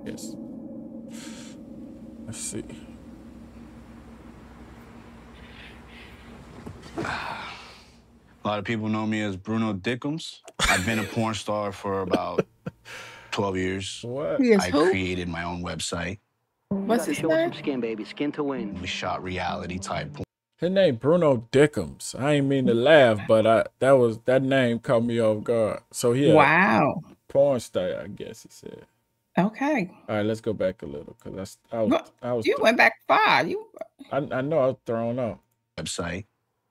Yes. Let's see. A lot of people know me as Bruno Dickums. I've been a porn star for about 12 years. What? I created my own website. What's his name? Skin, baby. Skin to win. We shot reality type porn. His name Bruno Dickums. I ain't mean to laugh, but that name caught me off guard. So he had porn star, I guess he said. Okay. All right, let's go back a little because I was. You went back far. I know I was thrown off. Website.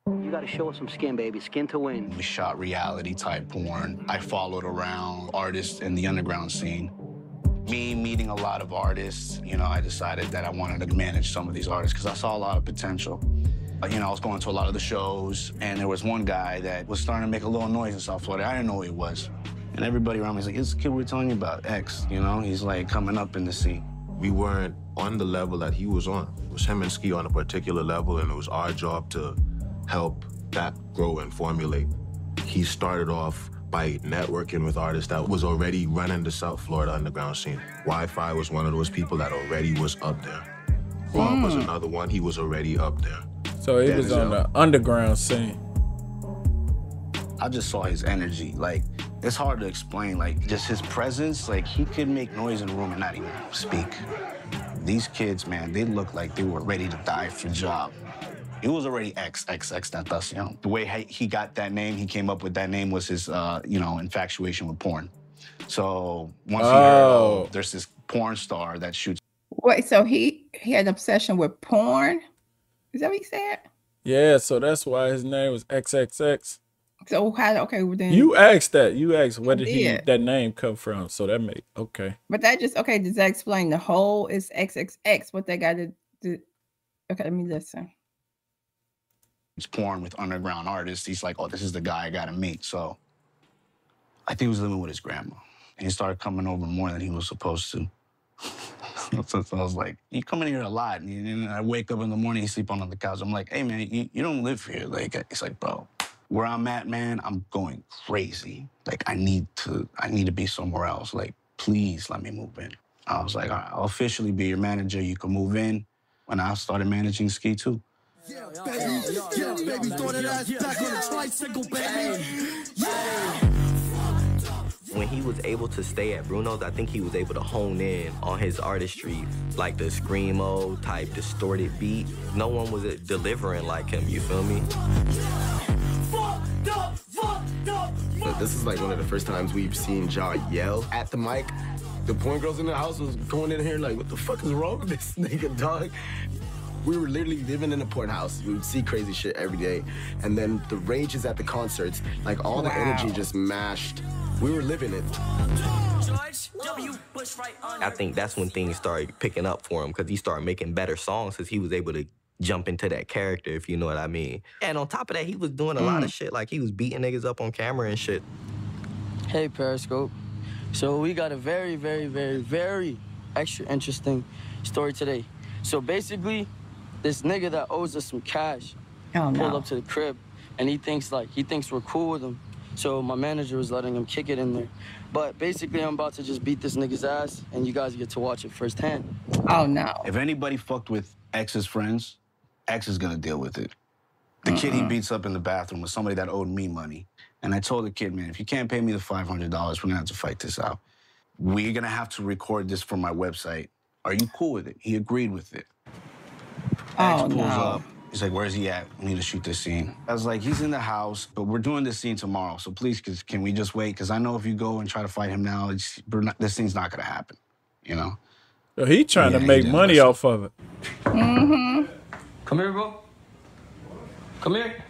You gotta show us some skin, baby. Skin to win. We shot reality type porn. I followed around artists in the underground scene. Me meeting a lot of artists, you know, I decided that I wanted to manage some of these artists because I saw a lot of potential. You know, I was going to a lot of the shows, and there was one guy that was starting to make a little noise in South Florida. I didn't know who he was. And everybody around me was like, it's the kid we were telling you about, X, you know? He's like coming up in the scene. We weren't on the level that he was on. It was him and Ski on a particular level, and it was our job to help that grow and formulate. He started off by networking with artists that was already running the South Florida underground scene. Wi-Fi was one of those people that already was up there. Rob was another one, he was already up there. So he was on the underground scene. I just saw his energy. Like, it's hard to explain. Like, just his presence, like, he could make noise in the room and not even speak. These kids, man, they looked like they were ready to die for the job. It was already XXXTentacion. The way he got that name, he came up with that name was his, you know, infatuation with porn. So once he heard, there's this porn star that shoots. Wait, so he had an obsession with porn? Is that what he said? Yeah, so that's why his name was XXX. So okay, well then you asked that. You asked where did that name come from? So that made But that just does that explain the whole is XXX? What they got to do? Okay, let me listen. It's porn with underground artists. He's like, oh, this is the guy I gotta meet. So I think he was living with his grandma. And he started coming over more than he was supposed to. So I was like, you come in here a lot. And I wake up in the morning, you sleep on the couch. I'm like, hey, man, you don't live here. Like, it's like, bro, where I'm at, man, I'm going crazy. Like, I need to be somewhere else. Like, please let me move in. I was like, all right, I'll officially be your manager. You can move in. When I started managing Ski, too. Yeah, baby, throw that ass back on the tricycle, baby. When he was able to stay at Bruno's, I think he was able to hone in on his artistry, like the screamo type distorted beat. No one was delivering like him, you feel me? But this is like one of the first times we've seen Ja yell at the mic. The porn girls in the house was going in here like, what the fuck is wrong with this nigga, dog? We were literally living in a porn house. We would see crazy shit every day. And then the rages at the concerts, like all the energy just mashed. We were living it. I think that's when things started picking up for him because he started making better songs because he was able to jump into that character, if you know what I mean. And on top of that, he was doing a lot of shit. Like he was beating niggas up on camera and shit. Hey, Periscope. So we got a very, very, very, very extra interesting story today. So basically, this nigga that owes us some cash pulled up to the crib, and he thinks we're cool with him. So my manager was letting him kick it in there. But basically, I'm about to just beat this nigga's ass, and you guys get to watch it firsthand. Oh, no. If anybody fucked with X's friends, X is gonna deal with it. The kid he beats up in the bathroom was somebody that owed me money. And I told the kid, man, if you can't pay me the $500, we're gonna have to fight this out. We're gonna have to record this for my website. Are you cool with it? He agreed with it. X pulls up. He's like, where's he at? We need to shoot this scene. I was like, he's in the house, but we're doing this scene tomorrow. So please, can we just wait? Because I know if you go and try to fight him now, this scene's not gonna happen, you know? So he trying to make money off of it. Mm-hmm. Come here, bro. Come here.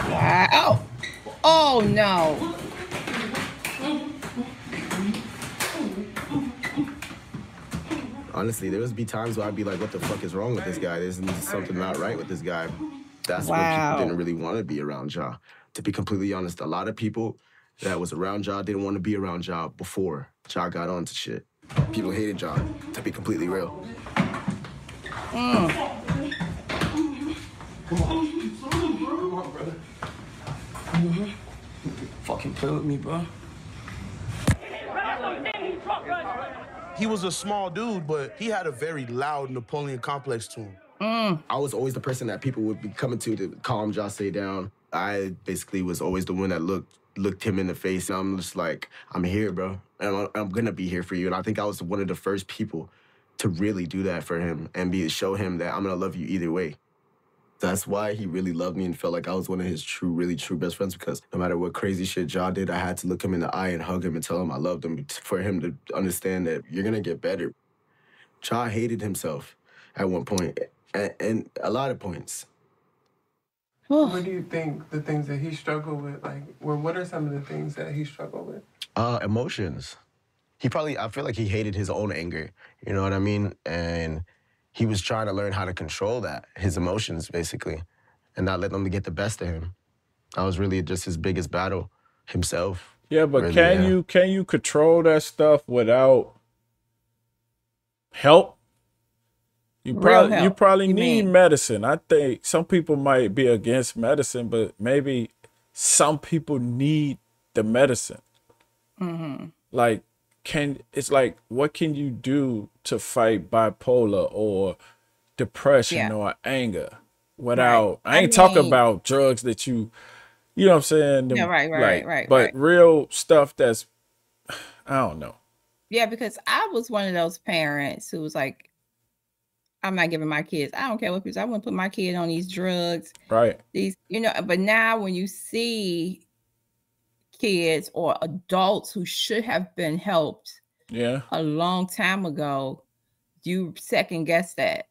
Wow. Oh, no. Honestly, there would be times where I'd be like, what the fuck is wrong with this guy? There's something not right with this guy. That's when people didn't really want to be around Ja. To be completely honest, a lot of people that was around Ja didn't want to be around Ja before Ja got onto shit. People hated Ja, to be completely real. Come on, brother. Fucking play with me, bro. He was a small dude, but he had a very loud Napoleon complex to him. I was always the person that people would be coming to calm Jose down. I basically was always the one that looked him in the face. And I'm just like, I'm here, bro. And I'm gonna be here for you. And I think I was one of the first people to really do that for him and show him that I'm gonna love you either way. That's why he really loved me and felt like I was one of his really true best friends, because no matter what crazy shit Ja did, I had to look him in the eye and hug him and tell him I loved him for him to understand that you're gonna get better. Ja hated himself at one point, and a lot of points. What do you think the things that he struggled with, like, what are some of the things that he struggled with? Emotions. I feel like he hated his own anger, you know what I mean? And he was trying to learn how to control his emotions, basically, and not let them get the best of him. That was really just his biggest battle, himself. Yeah, but really, can you control that stuff without help? You probably need medicine. I think some people might be against medicine, but maybe some people need the medicine. Like, it's like, what can you do to fight bipolar or depression or anger without, I ain't talking about drugs that you know what I'm saying? Right. But real stuff that's, I don't know. Yeah, because I was one of those parents who was like, I'm not giving my kids, I don't care what people, I want to put my kid on these drugs. Right. These, but now when you see kids or adults who should have been helped a long time ago, you second guess that,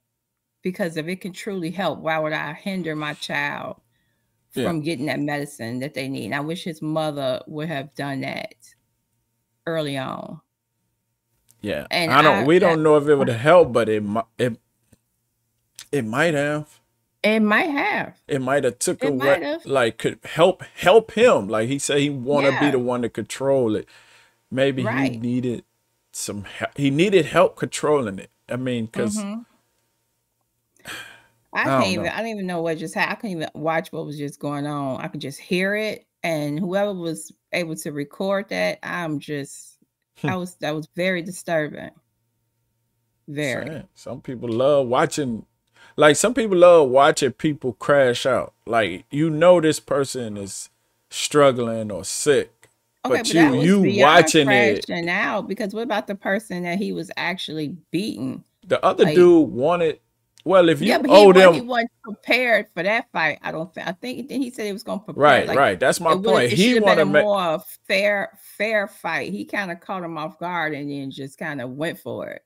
because if it can truly help, why would I hinder my child from getting that medicine that they need? And I wish his mother would have done that early on. Yeah, and we don't know if it would have helped, but it might have. It might have. It might have took away, like, could help him. Like he said, he want to be the one to control it. Maybe he needed some help. He needed help controlling it. I mean, because I don't even know what just happened. I couldn't even watch what was just going on. I could just hear it, and whoever was able to record that, that was very disturbing. Very. Some people love watching. Like, some people love watching people crash out. Like, this person is struggling or sick, but you watching it. Out, because what about the person that he was actually beating? The other dude wanted. Well, if you he wasn't prepared for that fight. I think he said he was going to prepare. Right. That's my point. He wanted to make more fair fight. He kind of caught him off guard and then just kind of went for it.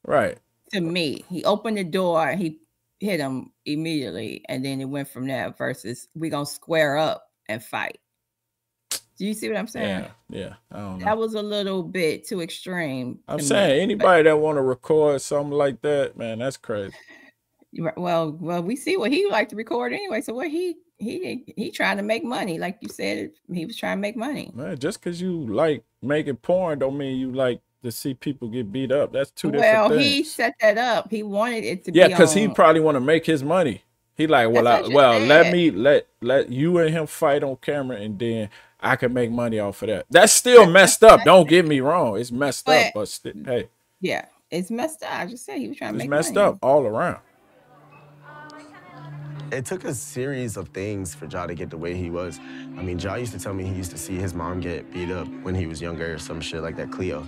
Right. To me, he opened the door, he hit him immediately, and then it went from there versus we gonna square up and fight. Do you see what I'm saying? Yeah. I don't know. That was a little bit too extreme. I'm saying anybody that want to record something like that, man, that's crazy. Well, we see what he liked to record anyway. So what he trying to make money, like you said, he was trying to make money. Man, just because you like making porn don't mean you like to see people get beat up. That's two different things. Well, he set that up. He wanted it to be. Yeah, because he probably want to make his money. He like, let you and him fight on camera, and then I can make money off of that. That's still messed up. Don't get me wrong. It's messed up, but still, hey. Yeah, it's messed up. I just said he was trying to make money. It's messed up all around. It took a series of things for Ja to get the way he was. I mean, Ja used to tell me he used to see his mom get beat up when he was younger or some shit like that, Cleo.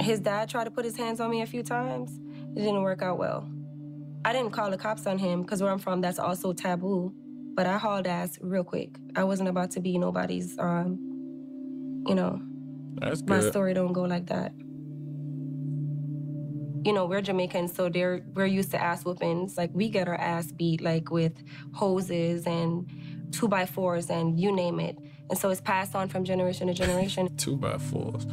His dad tried to put his hands on me a few times. It didn't work out well. I didn't call the cops on him because where I'm from, that's also taboo. But I hauled ass real quick. I wasn't about to be nobody's, That's good. My story don't go like that. We're Jamaicans, so we're used to ass whoopings. Like, we get our ass beat, like, with hoses and 2x4s and you name it. And so it's passed on from generation to generation. 2x4s.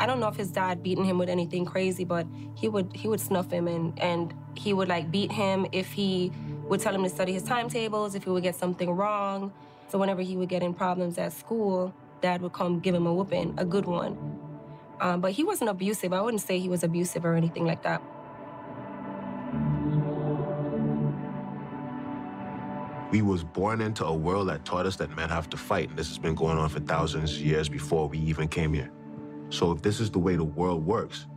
I don't know if his dad beaten him with anything crazy, but he would snuff him and he would, like, beat him if he would tell him to study his timetables, if he would get something wrong. So whenever he would get in problems at school, Dad would come give him a whooping, a good one. But he wasn't abusive. I wouldn't say he was abusive or anything like that. We was born into a world that taught us that men have to fight, and this has been going on for thousands of years before we even came here. So if this is the way the world works,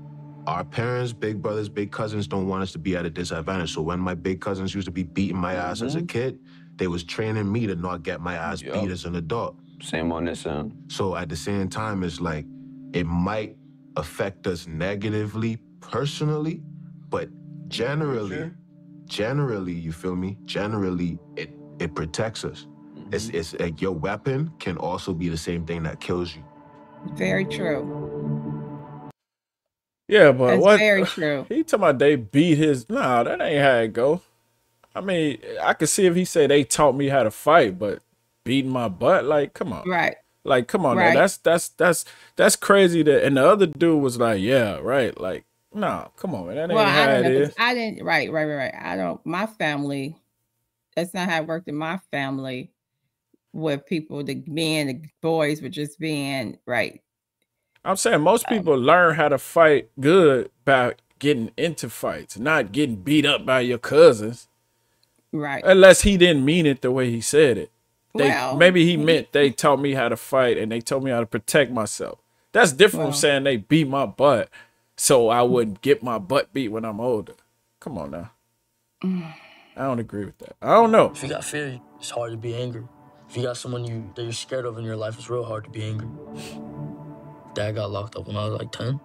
our parents, big brothers, big cousins don't want us to be at a disadvantage. So when my big cousins used to be beating my ass as a kid, they was training me to not get my ass beat as an adult. Same on this end. So at the same time, it's like, it might affect us negatively, personally, but generally, you feel me? Generally, it protects us. It's like your weapon can also be the same thing that kills you. Very true. Yeah, but that's what? Very true. He talking about they beat his. Nah, that ain't how it go. I mean, I could see if he said they taught me how to fight, but beating my butt, like, come on, right? Like, come on, right. Now, that's crazy. That and the other dude was like, yeah, right. Like, nah, come on, man, that ain't how it is. I didn't. Right. I don't. My family. That's not how it worked in my family. Where people, the men, the boys were just being right. I'm saying most people learn how to fight good by getting into fights, not getting beat up by your cousins. Right. Unless he didn't mean it the way he said it. Maybe he meant they taught me how to fight and they told me how to protect myself. That's different from saying they beat my butt so I wouldn't get my butt beat when I'm older. Come on now. I don't agree with that. I don't know. If you got fear, it's hard to be angry. If you got someone that you're scared of in your life, it's real hard to be angry. Dad got locked up when I was like 10.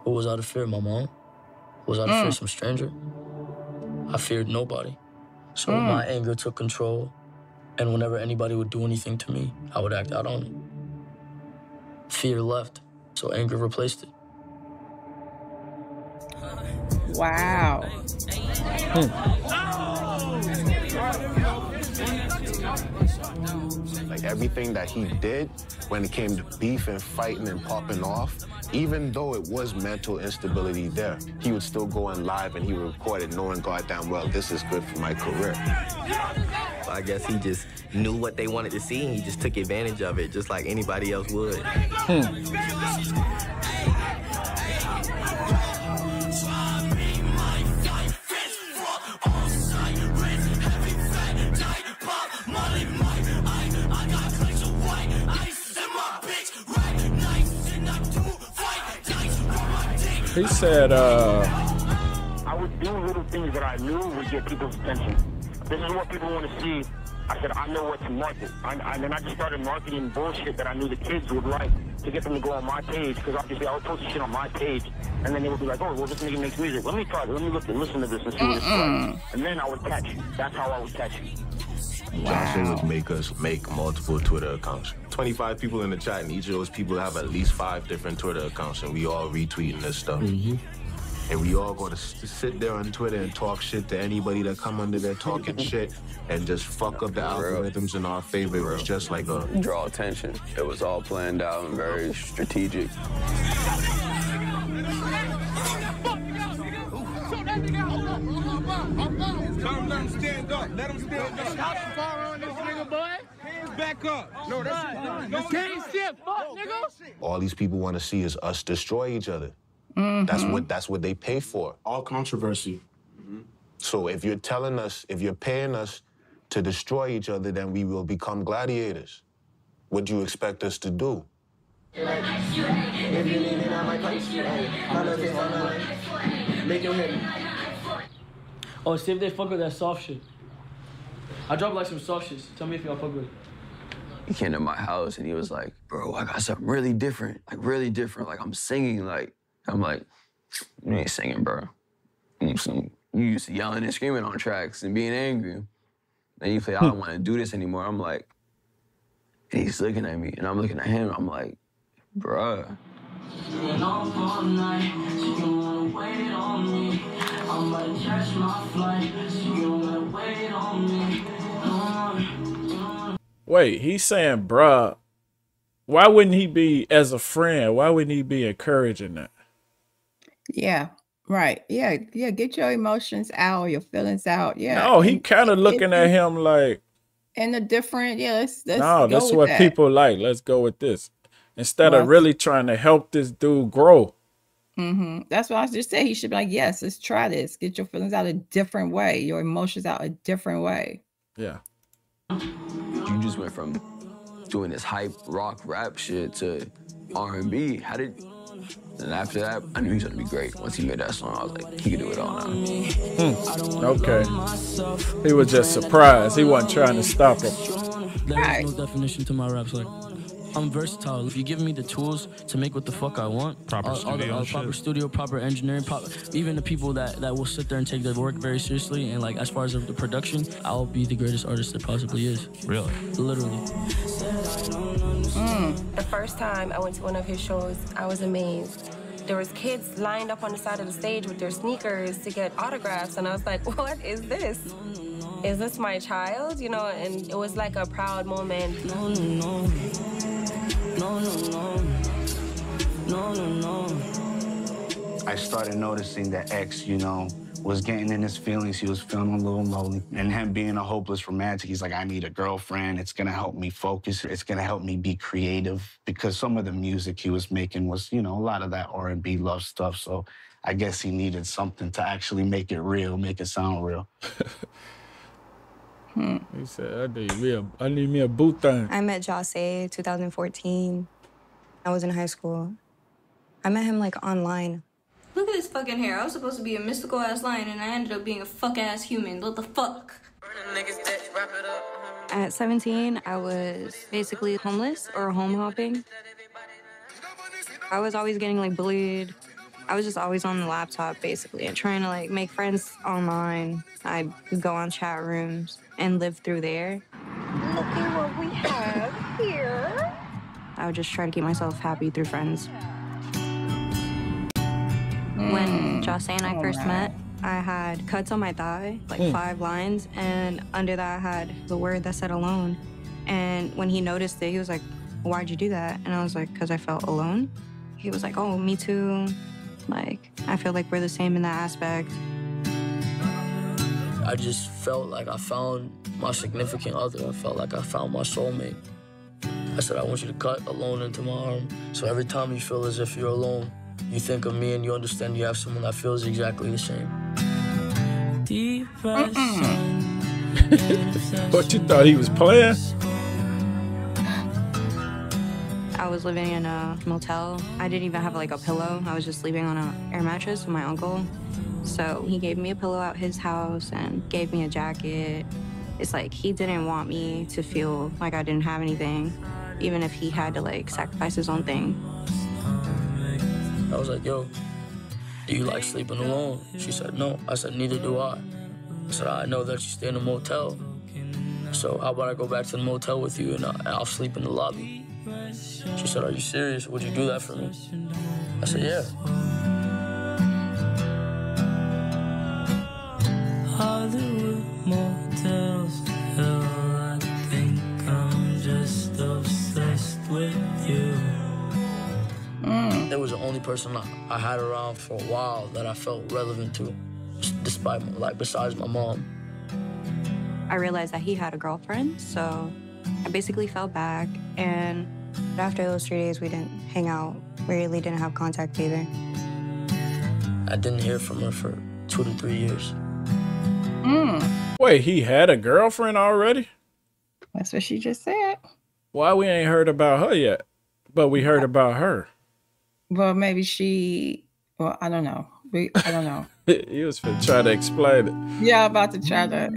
Who was out of fear? My mom? Was out of fear? Some stranger? I feared nobody. So my anger took control, and whenever anybody would do anything to me, I would act out on it. Fear left, so anger replaced it. Wow. Like everything that he did when it came to beef and fighting and popping off, even though it was mental instability there, he would still go in live and he would record it knowing goddamn well this is good for my career. I guess he just knew what they wanted to see and he just took advantage of it just like anybody else would. He said, I would do little things that I knew would get people's attention. This is what people want to see. I said, I know what to market. And then I just started marketing bullshit that I knew the kids would like to get them to go on my page, because obviously I would post shit on my page, and then they would be like, oh, well, this nigga makes music. Let me try it. Let me listen to this and see what it's like. And then I would catch you. That's how I would catch you. Johnson would make us make multiple Twitter accounts. 25 people in the chat, and each of those people have at least 5 different Twitter accounts, and we all retweeting this stuff. And we all going to sit there on Twitter and talk shit to anybody that come under there talking shit and just fuck up the algorithms in our favor. It was just like a... Draw attention. It was all planned out and very strategic. Stand up. Let him stand up. Stop the bar on this nigga, boy. Hands back up. No, that's gang shit. Fuck, nigga. All these people want to see is us destroy each other. That's what they pay for. All controversy. So if you're telling us, if you're paying us to destroy each other, then we will become gladiators. What do you expect us to do? Oh, see if they fuck with that soft shit. I dropped like some soft shits. Tell me if y'all fuck with it. He came to my house and he was like, bro, I got something really different. Like, really different. Like, I'm singing. Like, I'm like, you ain't singing, bro. You used to yelling and screaming on tracks and being angry. Then you say, I don't want to do this anymore. I'm like, and he's looking at me and I'm looking at him. I'm like, bruh. Wait, he's saying, bruh. Why wouldn't he be, as a friend, why wouldn't he be encouraging that? Yeah, right. Yeah, get your emotions out, your feelings out. Yeah. No, he kind of looking at him like. And the different, let's no, this is what people like. Let's go with this. Instead of really trying to help this dude grow. That's what I was just saying. He should be like, yes, let's try this. Get your feelings out a different way. Your emotions out a different way. Yeah. You just went from doing this hype rock rap shit to R&B. How did... And after that, I knew he was gonna be great. Once he made that song, I was like, he can do it all now. Okay. He was just surprised. He wasn't trying to stop him. There is no definition to my raps. Like, I'm versatile. If you give me the tools to make what the fuck I want, proper studio, proper engineering, even the people that will sit there and take their work very seriously, and like as far as the production, I'll be the greatest artist there possibly is. Really? Literally. The first time I went to one of his shows, I was amazed. There was kids lined up on the side of the stage with their sneakers to get autographs, and I was like, what is this? Is this my child? You know, and it was like a proud moment. I started noticing that X, you know, was getting in his feelings. He was feeling a little lonely. And him being a hopeless romantic, he's like, I need a girlfriend. It's gonna help me focus. It's gonna help me be creative. Because some of the music he was making was, you know, a lot of that R&B love stuff. So I guess he needed something to actually make it real, make it sound real. He said, I need me a boot thing. I met Jose 2014. I was in high school. I met him like online. Look at this fucking hair. I was supposed to be a mystical ass lion and I ended up being a fuck ass human. What the fuck? At 17, I was basically homeless or home hopping. I was always getting like bullied. I was just always on the laptop basically and trying to like make friends online. I'd go on chat rooms and live through there. Look at what we have here. I would just try to keep myself happy through friends. When Jose and I first met, I had cuts on my thigh, like 5 lines, and under that I had the word that said alone. And when he noticed it, he was like, why'd you do that? And I was like, because I felt alone. He was like, oh, me too. Like, I feel like we're the same in that aspect. I just felt like I found my significant other. I felt like I found my soulmate. I said, I want you to cut alone into my arm. So every time you feel as if you're alone, you think of me and you understand you have someone that feels exactly the same. What, you thought he was playing? I was living in a motel. I didn't even have like a pillow. I was just sleeping on an air mattress with my uncle. So he gave me a pillow at his house and gave me a jacket. It's like he didn't want me to feel like I didn't have anything, even if he had to like sacrifice his own thing. I was like, yo, do you like sleeping alone? She said, no. I said, neither do I. I said, I know that you stay in a motel. So how about I go back to the motel with you and I'll sleep in the lobby? She said, are you serious? Would you do that for me? I said, yeah. Hollywood motels, hell, I think I'm just obsessed with you. It was the only person I had around for a while that I felt relevant to, despite, like, besides my mom. I realized that he had a girlfriend, so I basically fell back, and after those 3 days, we didn't hang out. We really didn't have contact either. I didn't hear from her for 2 to 3 years. Wait, he had a girlfriend already? That's what she just said. Why we ain't heard about her yet? But we heard about her. Well, maybe she, well, I don't know. I don't know. He was finna try to explain it. Yeah, I'm about to try to.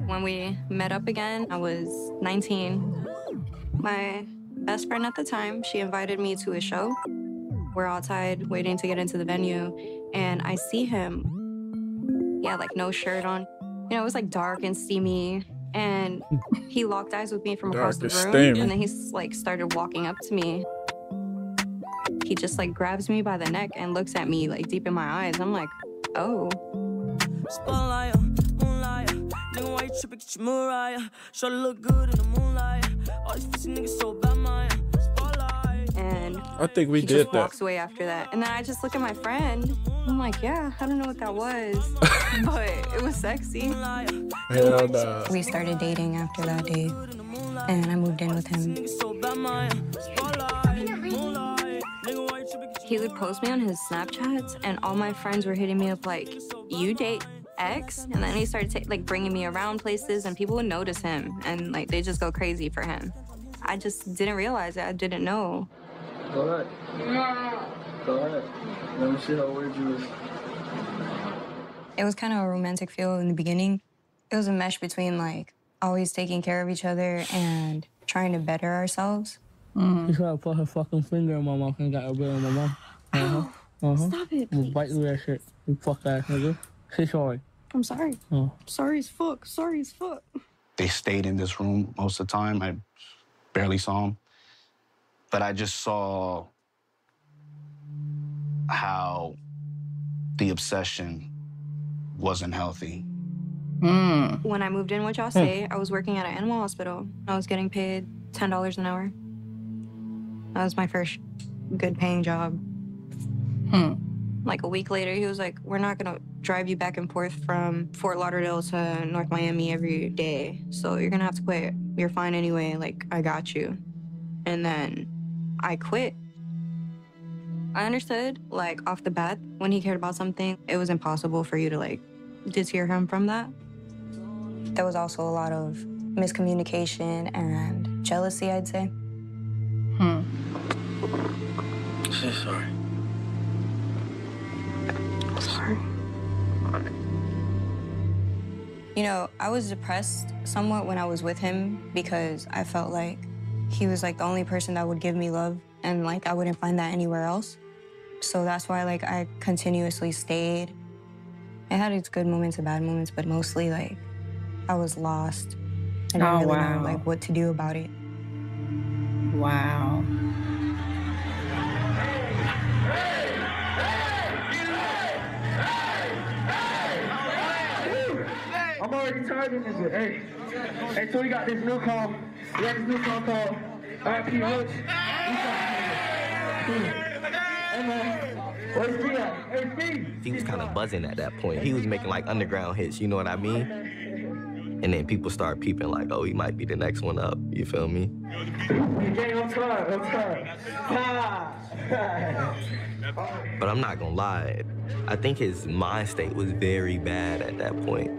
When we met up again, I was 19. My best friend at the time, she invited me to a show. We're outside waiting to get into the venue, and I see him. He had like no shirt on. You know, it was like dark and steamy, and he locked eyes with me from across the room, and then he's like started walking up to me. He just like grabs me by the neck and looks at me like deep in my eyes. I'm like, oh. Spotlight, moonlight, nigga, why you tripping? Get your Mariah. Shorty look good in the moonlight. All these pussy niggas so bad, man. Spotlight. And I think we he did just that. walks away after that. And then I just look at my friend. I'm like, yeah, I don't know what that was, but it was sexy. Hell nah. We started dating after that day, and I moved in with him. He would post me on his Snapchats, and all my friends were hitting me up like, you date ex, and then he started like bringing me around places, and people would notice him, and like they just go crazy for him. I just didn't realize it. I didn't know. Go ahead. Go ahead. Let me see how weird you is. It was kind of a romantic feel in the beginning. It was a mesh between like always taking care of each other and trying to better ourselves. She tried to put her fucking finger in my mouth and got a bit on my mouth. Stop it, I'm gonna bite through that shit. You fuck ass nigga. Say sorry. I'm sorry. Sorry as fuck. Sorry as fuck. They stayed in this room most of the time. I barely saw them. But I just saw how the obsession wasn't healthy. When I moved in with y'all say, I was working at an animal hospital. I was getting paid $10 an hour. That was my first good paying job. Like a week later, he was like, we're not gonna drive you back and forth from Fort Lauderdale to North Miami every day. So you're gonna have to quit. You're fine anyway, like, I got you. And then I quit. I understood, like, off the bat, when he cared about something, it was impossible for you to, like, deter him from that. There was also a lot of miscommunication and jealousy, I'd say. Sorry. Sorry. You know, I was depressed somewhat when I was with him because I felt like he was like the only person that would give me love, and like I wouldn't find that anywhere else. So that's why like I continuously stayed. It had its good moments and bad moments, but mostly like I was lost. I didn't really know like what to do about it. Wow. I'm already tired of this. Hey, so we got this new call. We got this new call called RP Roach. Hey, man. Where's Cris at? Hey, Cris. He was kind of buzzing at that point. He was making like underground hits, you know what I mean? And then people start peeping like, oh, he might be the next one up. You feel me? I'm tired. But I'm not gonna lie. I think his mind state was very bad at that point.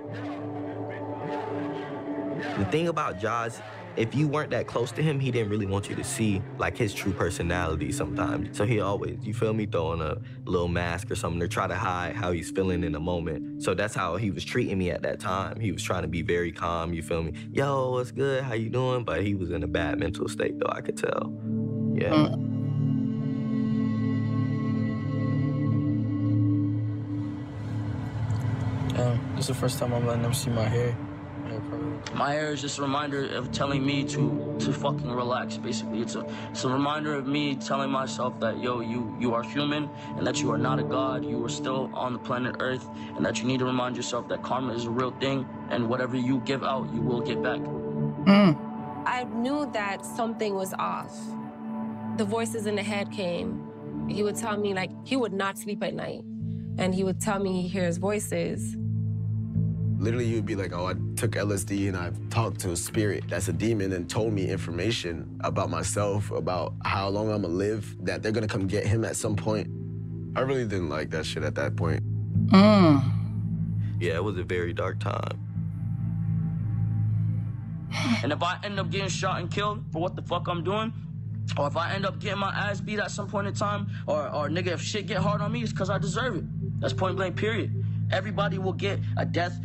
The thing about Josh, if you weren't that close to him, he didn't really want you to see like his true personality sometimes. So he always, you feel me, throwing a little mask or something to try to hide how he's feeling in the moment. So that's how he was treating me at that time. He was trying to be very calm, you feel me? Yo, what's good? How you doing? But he was in a bad mental state though, I could tell. Yeah. This is the first time I'm letting them see my hair. My hair is just a reminder of telling me to fucking relax, basically. It's a reminder of me telling myself that, yo, you are human and that you are not a god. You are still on the planet Earth, and that you need to remind yourself that karma is a real thing, and whatever you give out, you will get back. I knew that something was off. The voices in the head came. He would tell me, like, he would not sleep at night. And he would tell me he hears voices. Literally, he would be like, oh, I took LSD and I talked to a spirit that's a demon and told me information about myself, about how long I'm gonna live, that they're gonna come get him at some point. I really didn't like that shit at that point. Yeah, it was a very dark time. And if I end up getting shot and killed for what the fuck I'm doing, or if I end up getting my ass beat at some point in time, or nigga, if shit get hard on me, it's because I deserve it. That's point blank, period. Everybody will get a death.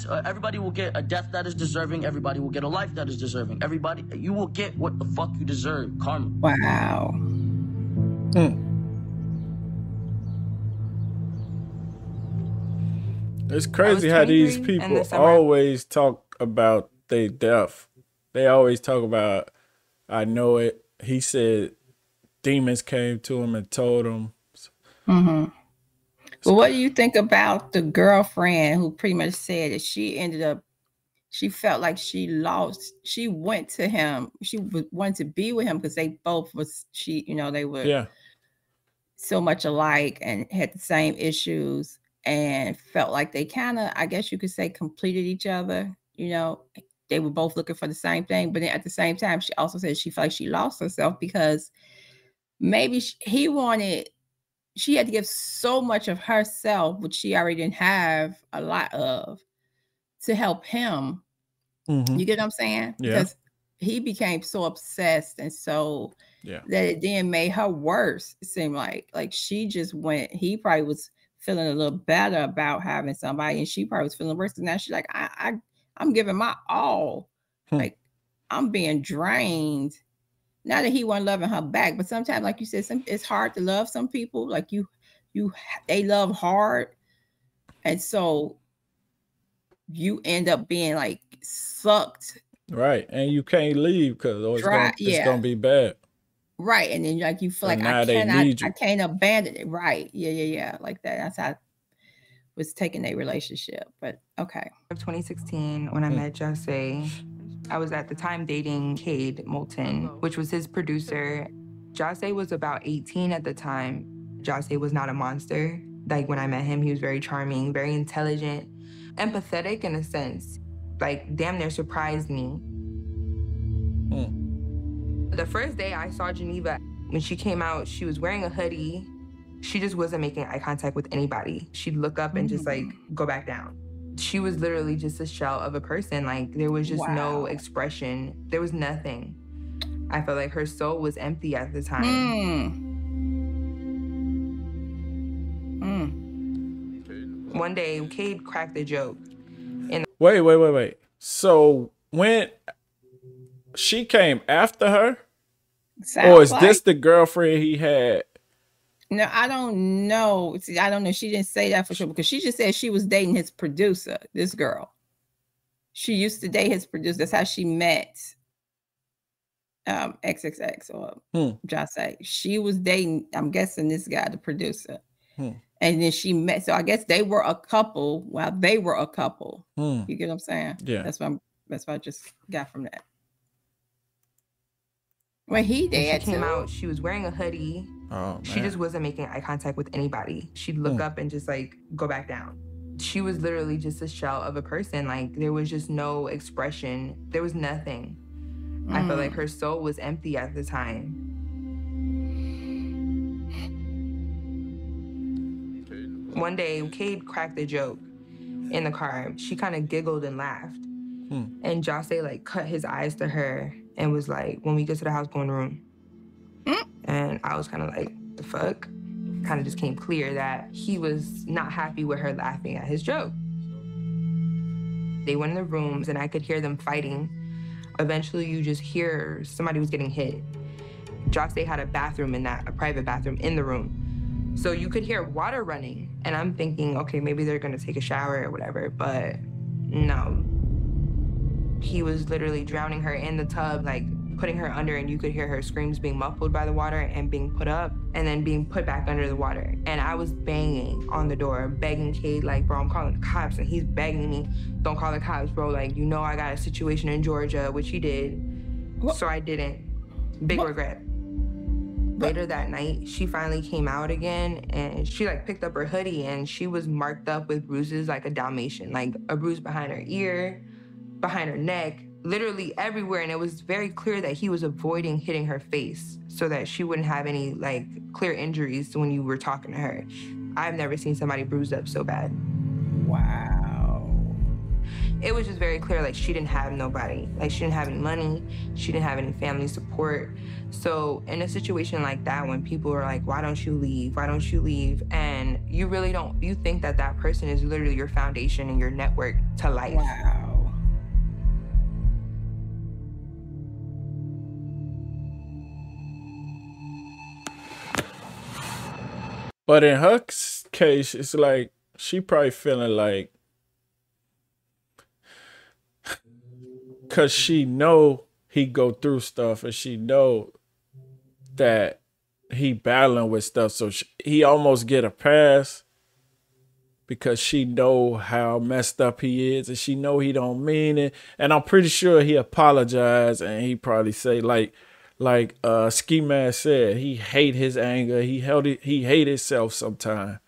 Everybody will get a death that is deserving. Everybody will get a life that is deserving. Everybody, you will get what the fuck you deserve. Karma. Wow. It's crazy how these people always talk about their death. They always talk about, I know it. He said demons came to him and told him. Well, what do you think about the girlfriend who pretty much said that she felt like she went to him. She wanted to be with him because they both they were so much alike and had the same issues, and felt like they kind of, I guess you could say, completed each other. You know, they were both looking for the same thing, but then at the same time, she also said she felt like she lost herself because maybe he wanted she had to give so much of herself, which she already didn't have a lot of, to help him. You get what I'm saying? Yeah. Because he became so obsessed and so that it then made her worse. It seemed like she just went. He probably was feeling a little better about having somebody, and she probably was feeling worse. And now she's like, I'm giving my all. Like I'm being drained. Not that he wasn't loving her back, but sometimes, like you said, it's hard to love some people. Like they love hard, and so you end up being like sucked. Right, and you can't leave because it's gonna be bad. Right, and then like you feel like I can't abandon it. Right, yeah, like that. That's how I was taking a relationship. But okay. Of 2016, when I met Jose, I was at the time dating Cade Moulton, which was his producer. Jose was about 18 at the time. Jose was not a monster. Like when I met him, he was very charming, very intelligent, empathetic in a sense. Like damn near surprised me. The first day I saw Geneva, when she came out, she was wearing a hoodie. She just wasn't making eye contact with anybody. She'd look up and just like go back down. She was literally just a shell of a person. Like there was just no expression. There was nothing. I felt like her soul was empty at the time. One day, Cade cracked a joke. Wait. So when she came after her? Or is this the girlfriend he had? No, I don't know. See, I don't know. She didn't say that for sure because she just said she was dating his producer, this girl. She used to date his producer. That's how she met XXX or Jose. She was dating, I'm guessing, this guy, the producer. And then she met. So I guess they were a couple while they were a couple. You get what I'm saying? Yeah. That's what I just got from that. When he did she came out, she was wearing a hoodie. Oh, she just wasn't making eye contact with anybody. She'd look up and just like go back down. She was literally just a shell of a person. Like there was just no expression. There was nothing. I felt like her soul was empty at the time. One day, Cade cracked a joke in the car. She kind of giggled and laughed. And Jose like cut his eyes to her and was like, when we get to the house, go in the room. And I was kind of like, the fuck? Kind of just came clear that he was not happy with her laughing at his joke. They went in the rooms and I could hear them fighting. Eventually you just hear somebody was getting hit. Jose had a bathroom a private bathroom in the room. So you could hear water running. And I'm thinking, okay, maybe they're gonna take a shower or whatever, but no. He was literally drowning her in the tub, like putting her under, and you could hear her screams being muffled by the water and being put up and then being put back under the water. And I was banging on the door, begging Cade, like, bro, I'm calling the cops. And he's begging me, don't call the cops, bro. Like, you know I got a situation in Georgia, which he did. So I didn't. Big regret. Later that night, she finally came out again and she like picked up her hoodie and she was marked up with bruises like a Dalmatian, like a bruise behind her ear, behind her neck, literally everywhere. And it was very clear that he was avoiding hitting her face so that she wouldn't have any like clear injuries when you were talking to her. I've never seen somebody bruised up so bad. Wow. It was just very clear, like she didn't have nobody. Like she didn't have any money. She didn't have any family support. So in a situation like that, when people are like, why don't you leave? Why don't you leave? And you really don't, you think that that person is literally your foundation and your network to life. Wow. But in her case, it's like she probably feeling like, cause she know he go through stuff and she know that he battling with stuff, so he almost get a pass because she know how messed up he is and she know he don't mean it. And I'm pretty sure he apologized and he probably say like Ski Mask said, he hate his anger, he hate himself sometimes.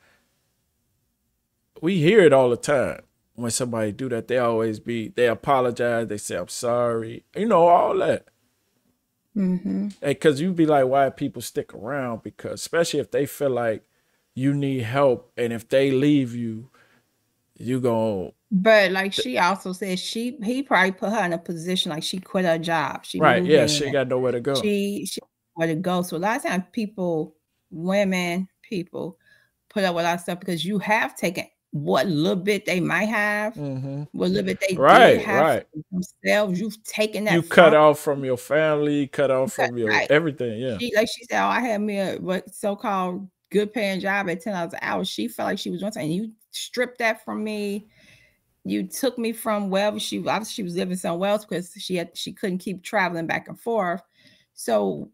We hear it all the time. When somebody do that, they apologize, they say, I'm sorry, you know, all that. Because you'd be like, why people stick around? Because especially if they feel like you need help, and if they leave you, you gonna. But like she also said, he probably put her in a position like she quit her job. She right, moved yeah, in. she got nowhere to go. She where to go. So a lot of times people put up with a lot of stuff because you have taken what little bit they might have, what little bit they did have for themselves. You've taken that. You cut off from your family, cut off from your everything. Yeah. She said, "Oh, I had me a so-called good paying job at $10 an hour." She felt like she was doing something. You stripped that from me. You took me from wherever she was living somewhere else because she couldn't keep traveling back and forth. So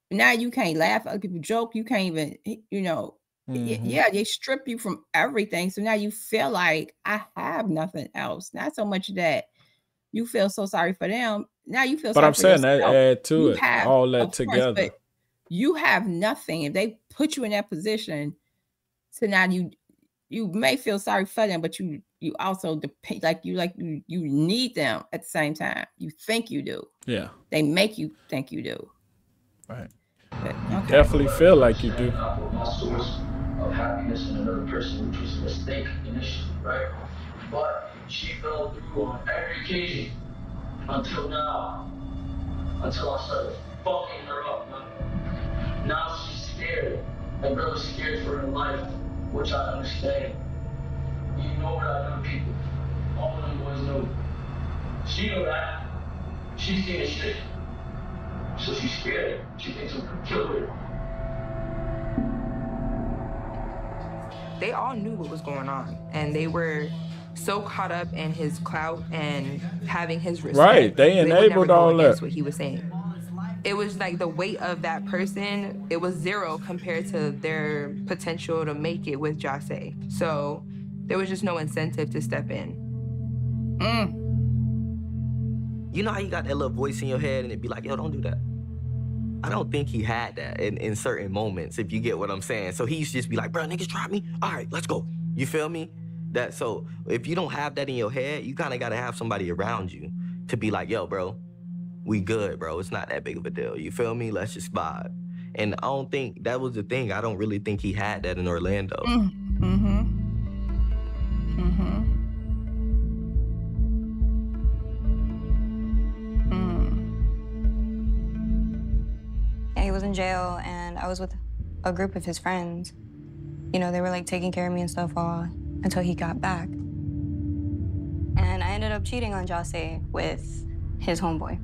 now you can't laugh at other people joke. You can't even, yeah, they strip you from everything. So now you feel like I have nothing else. Not so much that you feel so sorry for them. Now you feel. But sorry I'm for saying yourself. that add to You it, have, all that of course, together. but you have nothing. If they put you in that position, so now you may feel sorry for them, but you also depend, you need them at the same time. You think you do. Yeah. They make you think you do. Right. But, okay. Definitely feel like you do. My source of happiness in another person, which was a mistake initially, right? But she fell through on every occasion until now. Until I started fucking her up, man. Now she's scared. My brother's scared for her life, which I understand. You know what I done, people. All of them boys know. She know that. She's seen the shit. So she's scared. She thinks I'm gonna kill her. They all knew what was going on, and they were so caught up in his clout and having his respect. Right, they enabled all that. That's what he was saying. It was like the weight of that person, it was zero compared to their potential to make it with Jose. So there was just no incentive to step in. You know how you got that little voice in your head and it'd be like, yo, don't do that. I don't think he had that in certain moments, if you get what I'm saying. So he used to just be like, bro, niggas try me. All right, let's go. You feel me? So if you don't have that in your head, you kind of got to have somebody around you to be like, yo, bro, we good, bro. It's not that big of a deal. You feel me? Let's just vibe. And I don't think that was the thing. I don't really think he had that in Orlando. Yeah, he was in jail, and I was with a group of his friends. You know, they were like taking care of me and stuff until he got back. And I ended up cheating on Jose with his homeboy.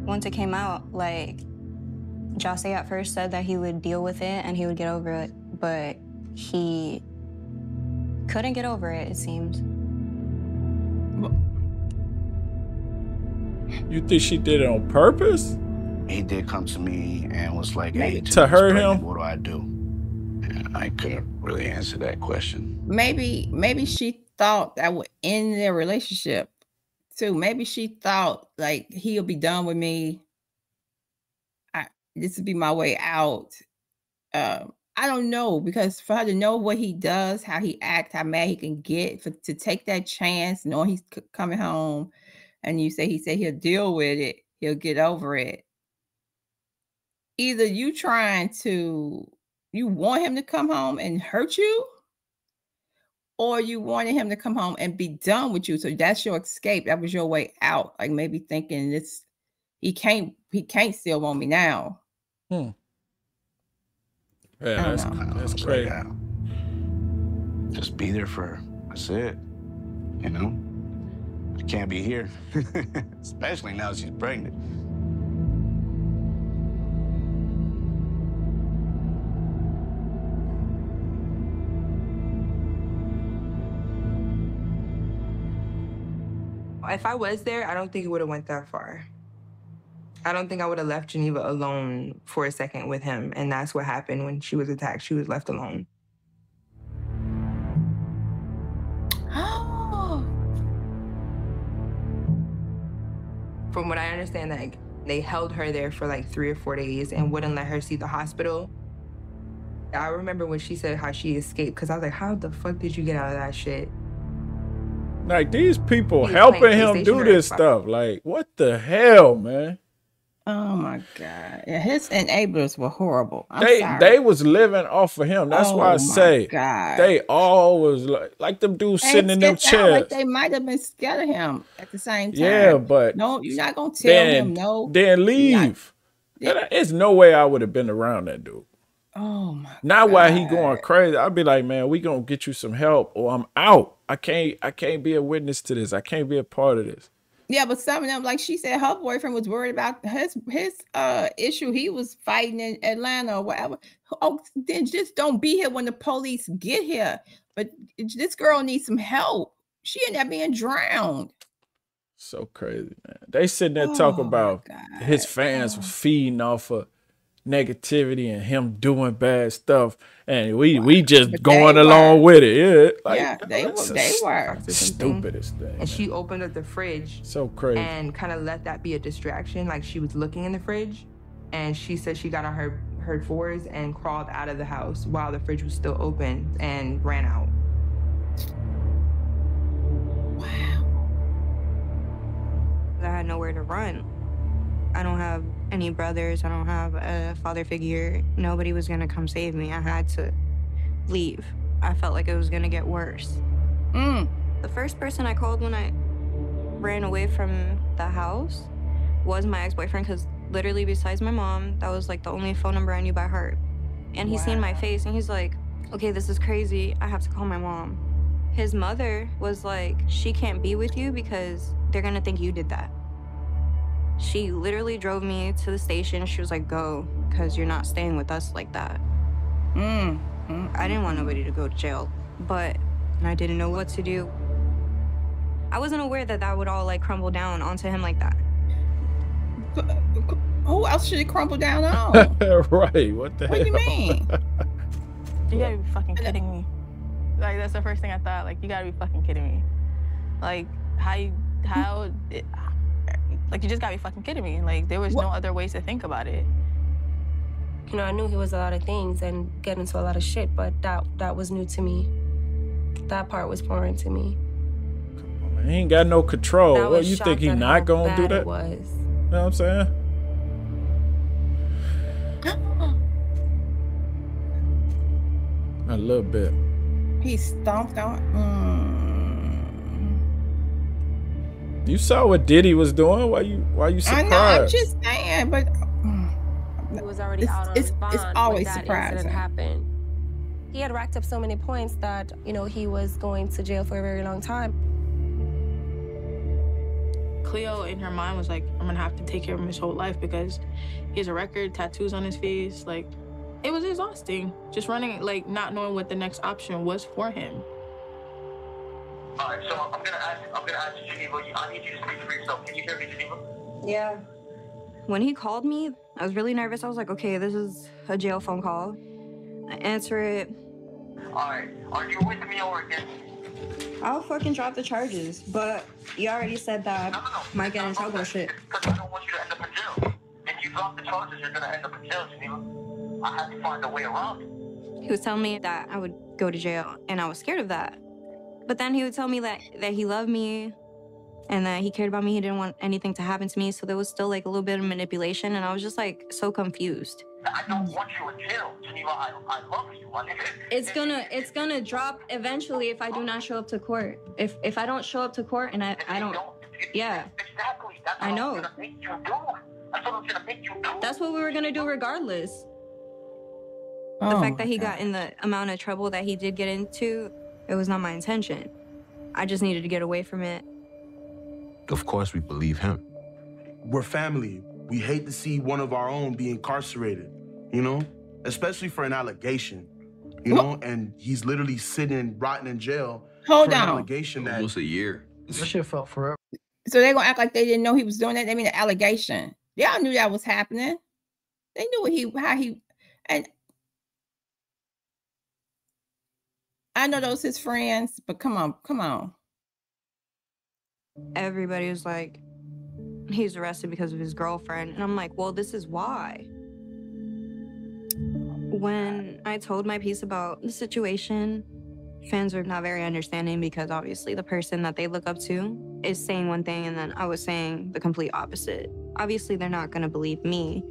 Once it came out, like, Jose at first said that he would deal with it and he would get over it, but he couldn't get over it, it seems. You think she did it on purpose? He did come to me and was like, hey, to hurt him? What do I do? And I couldn't really answer that question. Maybe she thought that would end their relationship too. Maybe she thought like he'll be done with me. This would be my way out. I don't know, because for her to know what he does, how he acts, how mad he can get, to take that chance, knowing he's coming home, and he said he'll deal with it, he'll get over it. Either you want him to come home and hurt you, or you wanted him to come home and be done with you. So that's your escape. That was your way out. Like maybe thinking he can't still want me now. Yeah, that's crazy. Like, just be there for her. That's it. You know? I can't be here. Especially now she's pregnant. If I was there, I don't think it would have went that far. I don't think I would have left Geneva alone for a second with him. And that's what happened when she was attacked. She was left alone. From what I understand, like, they held her there for like 3 or 4 days and wouldn't let her see the hospital. I remember when she said how she escaped, because I was like, how the fuck did you get out of that shit? Like, these people helping him do this stuff. Like, what the hell, man? Oh my God. Yeah, his enablers were horrible. They was living off of him. That's why I say God. they always like them dudes sitting in them chairs. Like they might have been scared of him at the same time. Yeah, but no, you're not gonna tell him no. Then leave. There's no way I would have been around that dude. Oh my Not while he going crazy. I'd be like, man, we gonna get you some help or I'm out. I can't be a witness to this. I can't be a part of this. Yeah, but some of them, like she said, her boyfriend was worried about his issue. He was fighting in Atlanta or whatever. Oh, then just don't be here when the police get here. But this girl needs some help. She ended up being drowned. So crazy, man. They sitting there talking about his fans was feeding off of negativity and him doing bad stuff, and we just going along with it. Yeah, like, they were the stupidest thing. And she opened up the fridge. So crazy. And kind of let that be a distraction. Like she was looking in the fridge, and she said she got on her fours and crawled out of the house while the fridge was still open and ran out. Wow. I had nowhere to run. I don't have any brothers. I don't have a father figure. Nobody was gonna come save me. I had to leave. I felt like it was gonna get worse. The first person I called when I ran away from the house was my ex-boyfriend, because literally besides my mom, that was like the only phone number I knew by heart. And he's seen my face and he's like, okay, this is crazy. I have to call my mom. His mother was like, she can't be with you because they're gonna think you did that. She literally drove me to the station. She was like, go, because you're not staying with us like that. I didn't want nobody to go to jail, but I didn't know what to do. I wasn't aware that that would all like crumble down onto him like that. Who else should it crumble down on? Right, what the hell? What do you mean? You gotta be fucking kidding me. Like, that's the first thing I thought. Like, you gotta be fucking kidding me. Like, like, you just gotta be fucking kidding me. Like, there was no other ways to think about it. You know, I knew he was a lot of things and get into a lot of shit, but that was new to me. That part was foreign to me. He ain't got no control. Well, you think he not gonna do that? Was. You know what I'm saying? A little bit. He stomped on. You saw what Diddy was doing. Why you surprised? I know. I'm just saying, but he was already out on bond. It's always when that surprising. incident happened. He had racked up so many points that, you know, he was going to jail for a very long time. Cleo, in her mind, was like, I'm gonna have to take care of him his whole life because he has a record, tattoos on his face. Like, it was exhausting. Just running, like, not knowing what the next option was for him. All right, so I'm gonna ask you, Geneva. I need you to speak for yourself. Can you hear me, Geneva? Yeah. When he called me, I was really nervous. I was like, okay, this is a jail phone call. I answer it. All right, are you with me or against me? I'll fucking drop the charges, but you already said that I might get in trouble and shit. Because I don't want you to end up in jail. If you drop the charges, you're gonna end up in jail, Geneva. I had to find a way around it. He was telling me that I would go to jail, and I was scared of that. But then he would tell me that he loved me and that he cared about me. He didn't want anything to happen to me. So there was still like a little bit of manipulation, and I was just like so confused. I don't want you in jail, Geneva. I love you. It's gonna drop eventually if I do not show up to court. If I don't show up to court and I don't. Yeah. Exactly. That's what I know. I'm gonna make you do. That's what I'm gonna make you do. That's what we were gonna do regardless. The fact that he got in the amount of trouble that he did get into, it was not my intention. I just needed to get away from it. Of course we believe him. We're family. We hate to see one of our own be incarcerated, you know? Especially for an allegation, you know? And he's literally sitting, rotting in jail Hold for on. an allegation that... Almost a year. This shit felt forever. So they're gonna act like they didn't know he was doing that. They mean an allegation. Y'all knew that was happening. They knew and I know those his friends, but come on. Everybody was like, he's arrested because of his girlfriend. And I'm like, well, this is why. When I told my piece about the situation, fans were not very understanding because obviously the person that they look up to is saying one thing and then I was saying the complete opposite. obviously they're not gonna believe me.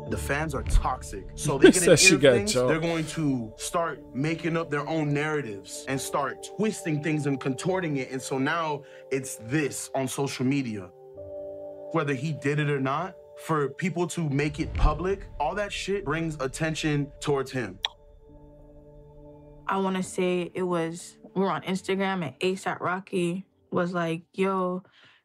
The fans are toxic. So they get into things, they're going to start making up their own narratives and start twisting things and contorting it. And so now it's this on social media. Whether he did it or not, for people to make it public, all that shit brings attention towards him. I want to say we were on Instagram and ASAP Rocky was like, yo,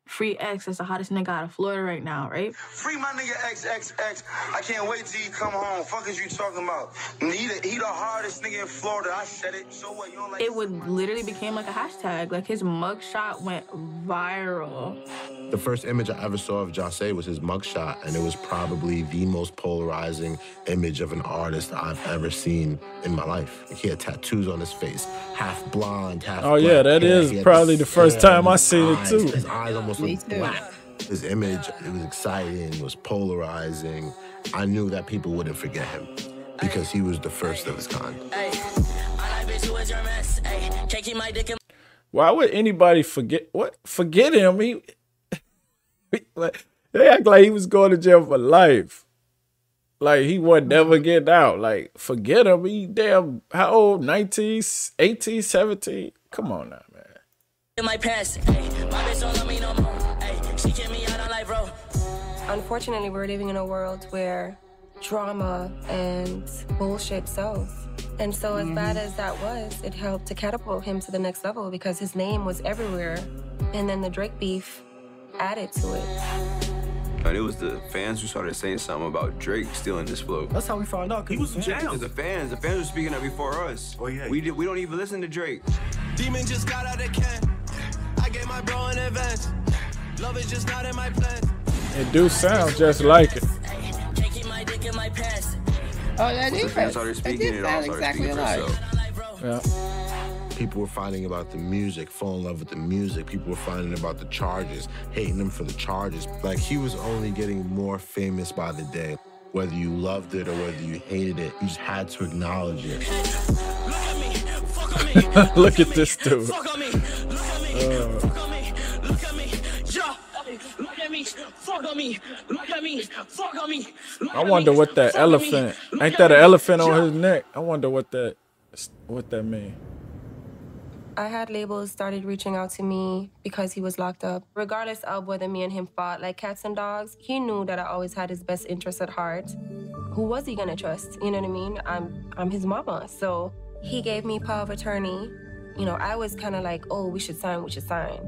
free X, that's the hottest nigga out of Florida right now, right? Free my nigga XXX. I can't wait till he come home. Fuck is you talking about? He the hardest nigga in Florida. I said it. So what? You don't like it would literally became like a hashtag. Like his mugshot went viral. The first image I ever saw of Jahseh was his mugshot, and it was probably the most polarizing image of an artist I've ever seen in my life. He had tattoos on his face, half blonde, half black. Yeah, that is probably the first time I seen it too. His eyes almost looked black. His image, it was exciting, it was polarizing. I knew that people wouldn't forget him because he was the first of his kind. Why would anybody forget him? They act like he was going to jail for life. Like he wasn't never getting out. Like, forget him. He damn, how old? 19, 18, 17? Come on now, man. In my past, my bitch don't love me no more. She kicked me out on life, bro. Unfortunately, we're living in a world where drama and bullshit sells. And so as bad as that was, it helped to catapult him to the next level because his name was everywhere. And then the Drake beef added to it. And it was the fans who started saying something about Drake stealing this flow. That's how we found out. He was in jail. The fans were speaking up before us. Oh yeah. We don't even listen to Drake. Demon just got out of can. I gave my bro in advance. Love is just not in my plan. It do sound just like it. Can't keep my dick in my pants. Oh, that The fans started speaking, it all started speaking for itself. Yeah. People were fighting about the music, fall in love with the music. People were fighting about the charges, hating him for the charges. Like, he was only getting more famous by the day. Whether you loved it or whether you hated it, you just had to acknowledge it. Look at this dude. Fuck on me. Look at me. Fuck on me. Look at me. Yeah. Look at me. Fuck on me. Look at me. Fuck on me. I wonder what that elephant, ain't that an elephant on his neck? I wonder what that mean. I had labels started reaching out to me because he was locked up. Regardless of whether me and him fought like cats and dogs, he knew that I always had his best interests at heart. Who was he gonna trust? You know what I mean? I'm his mama. So he gave me power of attorney. You know, I was kind of like, oh, we should sign. He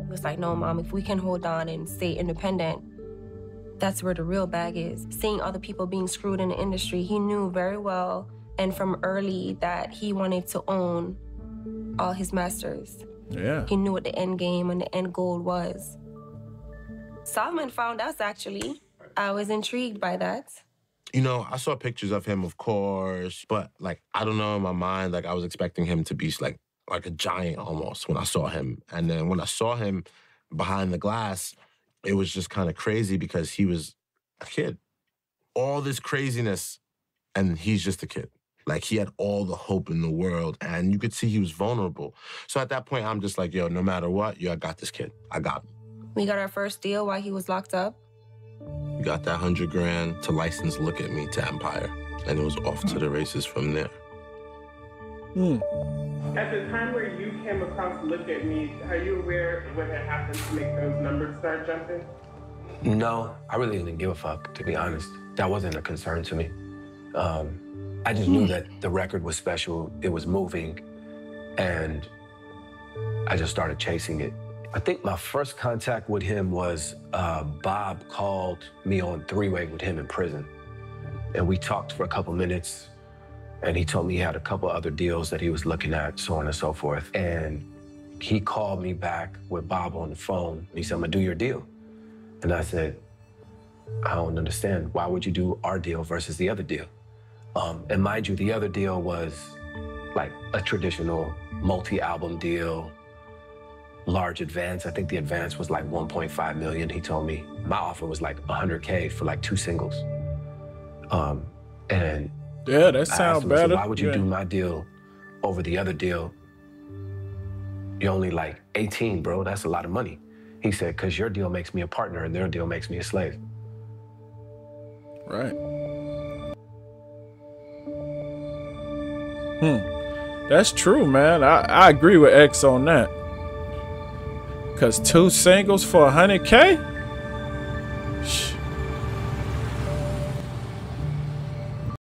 was like, no, Mom, if we can hold on and stay independent, that's where the real bag is. Seeing other people being screwed in the industry, he knew very well and from early that he wanted to own all his masters. Yeah. He knew what the end game and the end goal was. Solomon found us, actually. I was intrigued by that. You know, I saw pictures of him, of course, but, like, I don't know, in my mind, like, I was expecting him to be, like a giant almost when I saw him. And then when I saw him behind the glass, it was just kind of crazy because he was a kid. All this craziness, and he's just a kid. Like, he had all the hope in the world, and you could see he was vulnerable. So at that point, I'm just like, yo, no matter what, I got this kid. I got him. We got our first deal while he was locked up. We got that $100 grand to license Look At Me to Empire, and it was off to the races from there. At the time where you came across Look At Me, are you aware of what had happened to make those numbers start jumping? No, I really didn't give a fuck, to be honest. That wasn't a concern to me. I just knew that the record was special, it was moving, and I just started chasing it. I think my first contact with him was Bob called me on three-way with him in prison. And we talked for a couple minutes, and he told me he had a couple other deals that he was looking at, so on and so forth. And he called me back with Bob on the phone. He said, I'm gonna do your deal. And I said, I don't understand. Why would you do our deal versus the other deal? And mind you, the other deal was like a traditional multi-album deal, large advance. I think the advance was like 1.5 million, he told me. My offer was like 100K for like 2 singles. And yeah, that sounds better. Why would you do my deal over the other deal? you're only like 18, bro. That's a lot of money. He said, because your deal makes me a partner and their deal makes me a slave. Right. That's true, man. I agree with X on that. Because 2 singles for $100K?